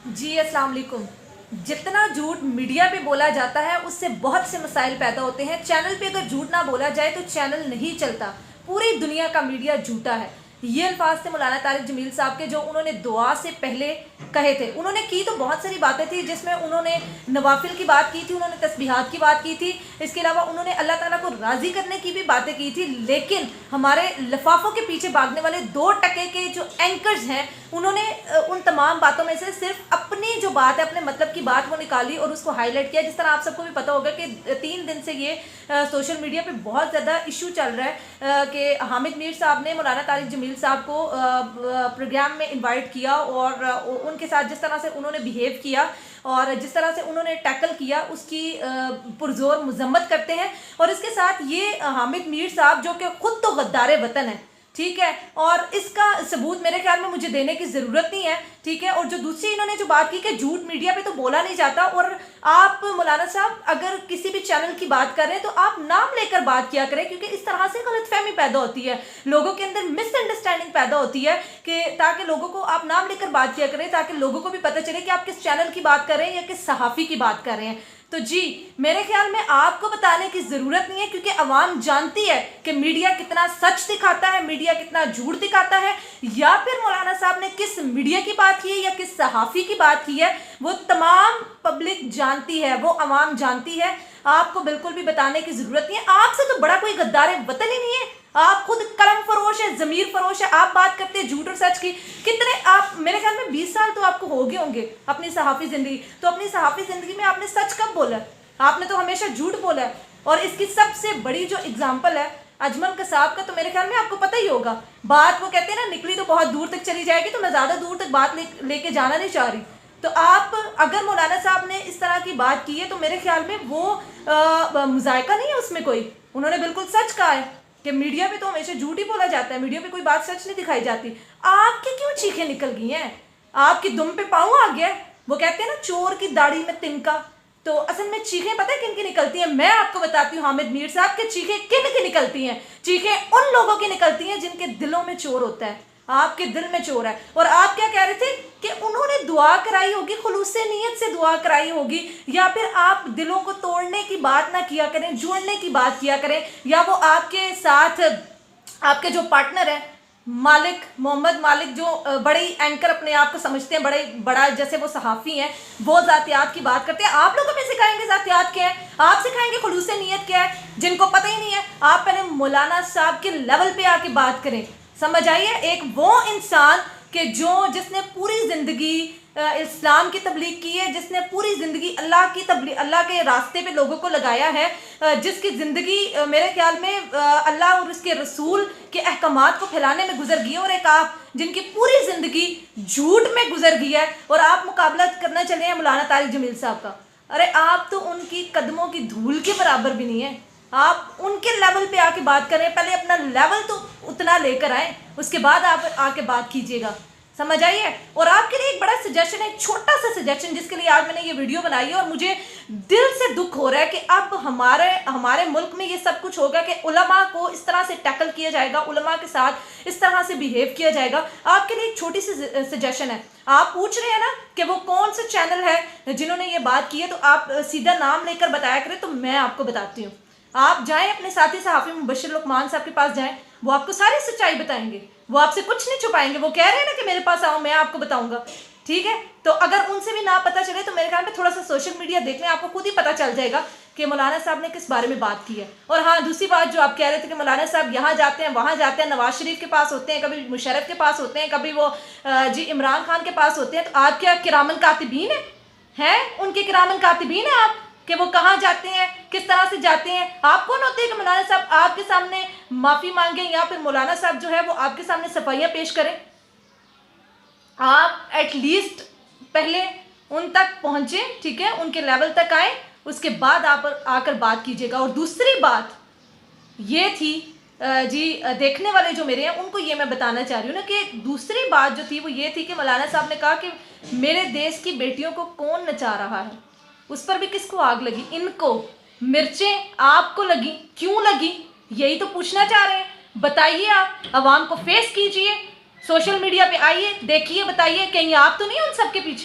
जी अस्सलाम वालेकुम। जितना झूठ मीडिया पे बोला जाता है उससे बहुत से मसाइल पैदा होते हैं। चैनल पे अगर झूठ ना बोला जाए तो चैनल नहीं चलता। पूरी दुनिया का मीडिया झूठा है। ये अल्फाज थे मौलाना तारिक जमील साहब के, जो उन्होंने दुआ से पहले कहे थे। उन्होंने की तो बहुत सारी बातें थी, जिसमें उन्होंने नवाफिल की बात की थी, उन्होंने तस्बीहात की बात की थी, इसके अलावा उन्होंने अल्लाह ताला को राज़ी करने की भी बातें की थी। लेकिन हमारे लिफाफों के पीछे भागने वाले 2% के जो एंकर्स हैं, उन्होंने उन तमाम बातों में से सिर्फ अपनी जो बात है, अपने मतलब की बात वो निकाली और उसको हाईलाइट किया। जिस तरह आप सबको भी पता होगा कि 3 दिन से ये सोशल मीडिया पे बहुत ज़्यादा इशू चल रहा है कि हामिद मीर साहब ने मौलाना तारिक जमील साहब को प्रोग्राम में इनवाइट किया और उनके साथ जिस तरह से उन्होंने बिहेव किया और जिस तरह से उन्होंने टैकल किया उसकी पुरजोर मजम्मत करते हैं। और इसके साथ ये हामिद मीर साहब जो कि खुद तो गद्दार वतन है, ठीक है, और इसका सबूत मेरे ख्याल में मुझे देने की ज़रूरत नहीं है, ठीक है। और जो दूसरी इन्होंने जो बात की कि झूठ मीडिया पे तो बोला नहीं जाता, और आप मौलाना साहब अगर किसी भी चैनल की बात कर रहे हैं तो आप नाम लेकर बात किया करें, क्योंकि इस तरह से गलतफहमी पैदा होती है, लोगों के अंदर मिसअंडरस्टैंडिंग पैदा होती है कि ताकि लोगों को आप नाम लेकर बात किया करें, ताकि लोगों को भी पता चले कि आप किस चैनल की बात कर रहे हैं या किस सहाफ़ी की बात कर रहे हैं। तो जी मेरे ख्याल में आपको बताने की ज़रूरत नहीं है, क्योंकि अवाम जानती है कि मीडिया कितना सच दिखाता है, मीडिया कितना झूठ दिखाता है, या फिर मौलाना साहब ने किस मीडिया की बात की है या किस सहाफ़ी की बात की है, वो तमाम पब्लिक जानती है, वो अवाम जानती है। आपको बिल्कुल भी बताने की ज़रूरत नहीं है। आपसे तो बड़ा कोई गद्दार वतन ही नहीं है। आप खुद कलम फरोश है, ज़मीर फरोश है। आप बात करते हैं झूठ और सच की। कितने आप, मेरे ख्याल में 20 साल तो आपको हो गए होंगे अपनी सहाफ़ी ज़िंदगी। तो अपनी सहाफ़ी ज़िंदगी में आपने सच कब बोला है? आपने तो हमेशा झूठ बोला है। और इसकी सबसे बड़ी जो एग्जाम्पल है अजमल कसाब का, तो मेरे ख्याल में आपको पता ही होगा। बात वो कहते हैं ना, निकली तो बहुत दूर तक चली जाएगी, तो मैं ज़्यादा दूर तक बात लेके जाना नहीं चाह रही। तो आप अगर मौलाना साहब ने इस तरह की बात की है तो मेरे ख्याल में वो मुज़ायका नहीं है उसमें कोई। उन्होंने बिल्कुल सच कहा है कि मीडिया पे तो हमेशा झूठ ही बोला जाता है, मीडिया पे कोई बात सच नहीं दिखाई जाती। आपकी क्यों चीखें निकल गई हैं? आपकी दुम पे पाँव आ गया। वो कहते हैं ना, चोर की दाढ़ी में तिनका। तो असल में चीखें पता है किन की निकलती हैं? मैं आपको बताती हूँ हामिद मीर साहब के चीखें किन की निकलती हैं। चीखें उन लोगों की निकलती हैं जिनके दिलों में चोर होता है। आपके दिल में चोर है। और आप क्या कह रहे थे कि उन्होंने दुआ कराई होगी, खुलूस नीयत से दुआ कराई होगी, या फिर आप दिलों को तोड़ने की बात ना किया करें, जोड़ने की बात किया करें। या वो आपके साथ आपके जो पार्टनर है मालिक, मोहम्मद मालिक, जो बड़े एंकर अपने आप को समझते हैं, बड़ा जैसे वो सहाफ़ी हैं, वो ज़ातियात की बात करते हैं। आप लोगों में सिखाएंगे ज़ातियात क्या है? आप सिखाएंगे खुलूस नीयत क्या है, जिनको पता ही नहीं है। आप पहले मौलाना साहब के लेवल पे आके बात करें। समझ आइए, एक वो इंसान कि जिसने पूरी ज़िंदगी इस्लाम की तबलीग की है, जिसने पूरी ज़िंदगी अल्लाह के रास्ते पे लोगों को लगाया है, जिसकी ज़िंदगी मेरे ख्याल में अल्लाह और उसके रसूल के अहकामात को फैलाने में गुजर गई है, और एक आप जिनकी पूरी ज़िंदगी झूठ में गुजर गई है, और आप मुकाबला करना चले हैं मौलाना तारिक जमील साहब का। अरे आप तो उनकी कदमों की धूल के बराबर भी नहीं है। आप उनके लेवल पे आके बात करें, पहले अपना लेवल तो उतना लेकर आए, उसके बाद आप आके बात कीजिएगा। समझ आइए। और आपके लिए एक बड़ा सजेशन है, एक छोटा सा सजेशन, जिसके लिए आज मैंने ये वीडियो बनाई है, और मुझे दिल से दुख हो रहा है कि अब हमारे मुल्क में ये सब कुछ होगा कि उलमा को इस तरह से टैकल किया जाएगा, उलमा के साथ इस तरह से बिहेव किया जाएगा। आपके लिए एक छोटी सी सजेशन है। आप पूछ रहे हैं ना कि वो कौन सा चैनल है जिन्होंने ये बात की है, तो आप सीधा नाम लेकर बताया करें, तो मैं आपको बताती हूँ। आप जाएं अपने साथी सहाफ़ी मुबश्शिर लुकमान साहब के पास जाएं, वो आपको सारी सच्चाई बताएंगे, वो आपसे कुछ नहीं छुपाएंगे। वो कह रहे हैं ना कि मेरे पास आओ, मैं आपको बताऊंगा, ठीक है। तो अगर उनसे भी ना पता चले तो मेरे ख्याल में थोड़ा सा सोशल मीडिया देख लें, आपको खुद ही पता चल जाएगा कि मौलाना साहब ने किस बारे में बात की है। और हाँ, दूसरी बात जो आप कह रहे थे कि मौलाना साहब यहाँ जाते हैं वहाँ जाते हैं, नवाज शरीफ के पास होते हैं, कभी मुशर्रफ के पास होते हैं, कभी वो जी इमरान खान के पास होते हैं, तो आप क्या किरामन कातिबीन हैं? उनके किरामन कातिबीन है आप कि वो कहाँ जाते हैं, किस तरह से जाते हैं? आप कौन होते हैं कि मौलाना साहब आपके सामने माफ़ी मांगे, या फिर मौलाना साहब जो है वो आपके सामने सफाइयाँ पेश करें? आप एटलीस्ट पहले उन तक पहुँचे, ठीक है, उनके लेवल तक आए, उसके बाद आप आकर बात कीजिएगा। और दूसरी बात ये थी जी, देखने वाले जो मेरे हैं उनको ये मैं बताना चाह रही हूँ ना कि दूसरी बात जो थी वो ये थी कि मौलाना साहब ने कहा कि मेरे देश की बेटियों को कौन नचा रहा है, उस पर भी किसको आग लगी? इनको। मिर्चें आपको लगी, क्यों लगी? यही तो पूछना चाह रहे हैं। बताइए, आप आवाम को फेस कीजिए, सोशल मीडिया पे आइए, देखिए, बताइए, कहीं आप तो नहीं उन सब के पीछे?